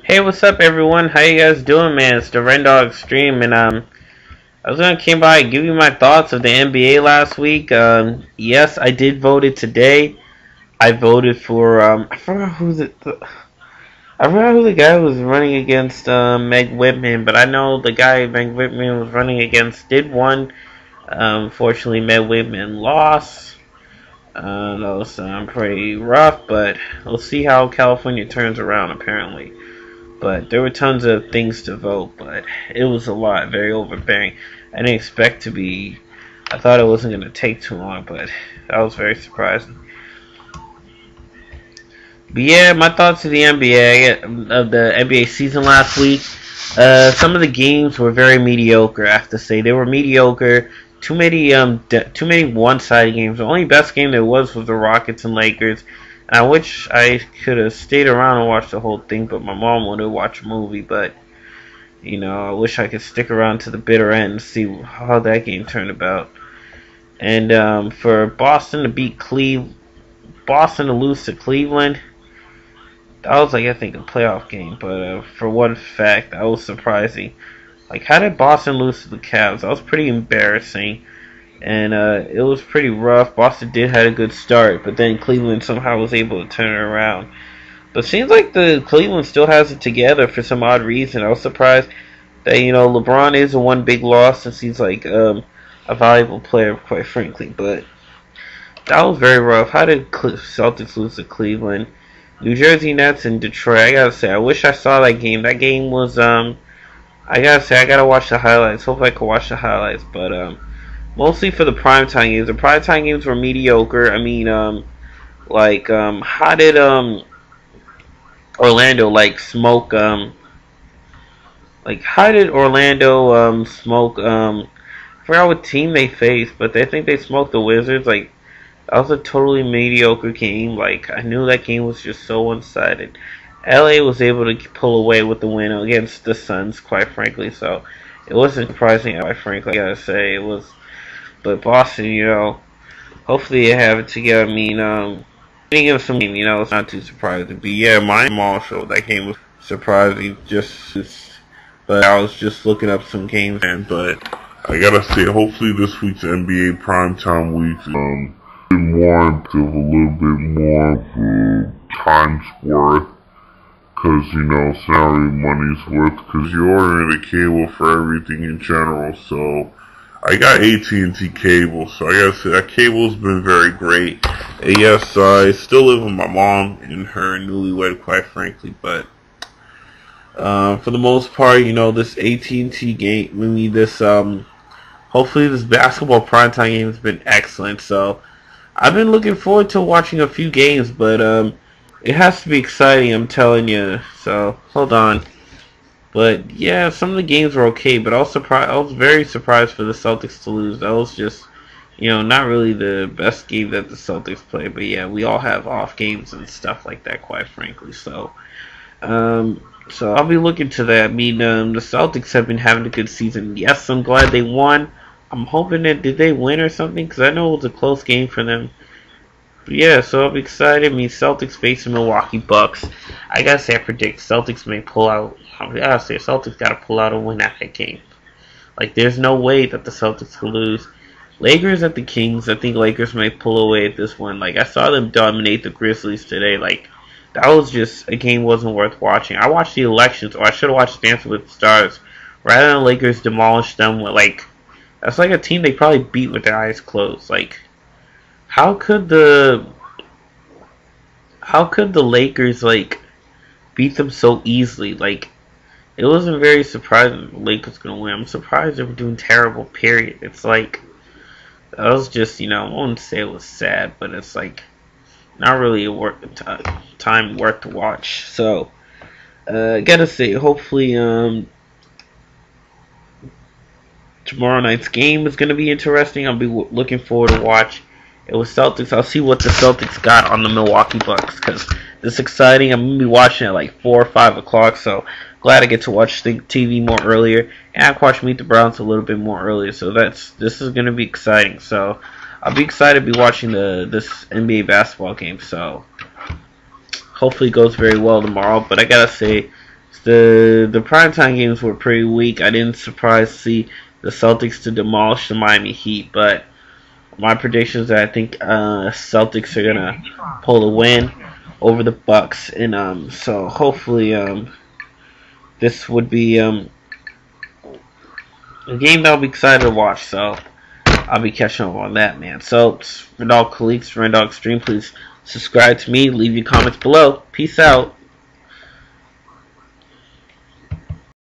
Hey, what's up, everyone? How you guys doing, man? It's the Rendog Stream, and I was gonna came by and give you my thoughts of the NBA last week. Yes, I did vote it today. I voted for I forgot who the guy was running against, Meg Whitman, but I know the guy Meg Whitman was running against did won. Fortunately, Meg Whitman lost. That was pretty rough, but we'll see how California turns around. Apparently. But there were tons of things to vote, but it was a lot, very overbearing. I didn't expect to be. I thought it wasn't going to take too long, but that was very surprising. But yeah, my thoughts of the NBA season last week. Some of the games were very mediocre. I have to say they were mediocre. Too many one-sided games. The only best game there was the Rockets and Lakers. I wish I could have stayed around and watched the whole thing, but my mom wanted to watch a movie. But I wish I could stick around to the bitter end and see how that game turned about. And for Boston to lose to Cleveland, that was I think a playoff game. But for one fact, that was surprising. How did Boston lose to the Cavs? That was pretty embarrassing. And it was pretty rough. Boston did had a good start, but then Cleveland somehow was able to turn it around. But it seems like the Cleveland still has it together for some odd reason. I was surprised that LeBron is a one big loss since he's a valuable player, quite frankly. But that was very rough. How did Celtics lose to Cleveland? New Jersey Nets and Detroit. I gotta say, I wish I saw that game. That game was I gotta say, I gotta watch the highlights. Hope I can watch the highlights, but mostly for the primetime games. The primetime games were mediocre. I mean, how did Orlando smoke? How did Orlando smoke? I forgot what team they faced, but I think they smoked the Wizards. That was a totally mediocre game. I knew that game was just so one-sided. LA was able to pull away with the win against the Suns, quite frankly. So it wasn't surprising, quite frankly. I gotta say it was. But Boston, hopefully they have it together. I mean, speaking of some game, it's not too surprising. But yeah, mine also, that game was surprising. But I was just looking up some games. But I gotta say, hopefully this week's NBA primetime week is a bit more active, a little bit more of a time's worth. Because, it's not really money's worth. Because you're ordering a cable for everything in general, so I got AT&T cable, so I gotta say that cable's been very great. And yes, I still live with my mom and her newlywed, quite frankly, but for the most part, this AT&T game, hopefully this basketball primetime game has been excellent. So I've been looking forward to watching a few games, but it has to be exciting, I'm telling you. So hold on. But yeah, some of the games were okay, but I was very surprised for the Celtics to lose. That was just, not really the best game that the Celtics play. But yeah, we all have off games and stuff like that, quite frankly. So I'll be looking to that. I mean, the Celtics have been having a good season. Yes, I'm glad they won. I'm hoping did they win or something? Because I know it was a close game for them. But yeah, so I'm excited. I mean, Celtics facing Milwaukee Bucks. I gotta say, I predict Celtics may pull out. I gotta say, Celtics gotta pull out a win at that game. There's no way that the Celtics could lose. Lakers at the Kings. I think Lakers may pull away at this one. I saw them dominate the Grizzlies today. That was just a game wasn't worth watching. I watched the elections, or I should have watched Dancing with the Stars, rather than Lakers demolish them with that's a team they probably beat with their eyes closed. How could the Lakers beat them so easily? It wasn't very surprising the Lakers gonna win. I'm surprised they were doing terrible. Period. It's that was just I wouldn't say it was sad, but it's not really a time worth to watch. So gotta say, hopefully tomorrow night's game is gonna be interesting. I'll be looking forward to watch. It was Celtics. I'll see what the Celtics got on the Milwaukee Bucks, because this is exciting. I'm going to be watching at 4 or 5 o'clock, so glad I get to watch the TV more earlier. And I can watch Meet the Browns a little bit more earlier, so this is going to be exciting. So I'll be excited to be watching this NBA basketball game, so hopefully it goes very well tomorrow. But I got to say, The primetime games were pretty weak. I didn't surprise to see the Celtics to demolish the Miami Heat, but my prediction is that I think Celtics are gonna pull a win over the Bucks, and so hopefully this would be a game that I'll be excited to watch. So I'll be catching up on that, man. So Rendog Colleagues, Rendog Stream, please subscribe to me, leave your comments below. Peace out.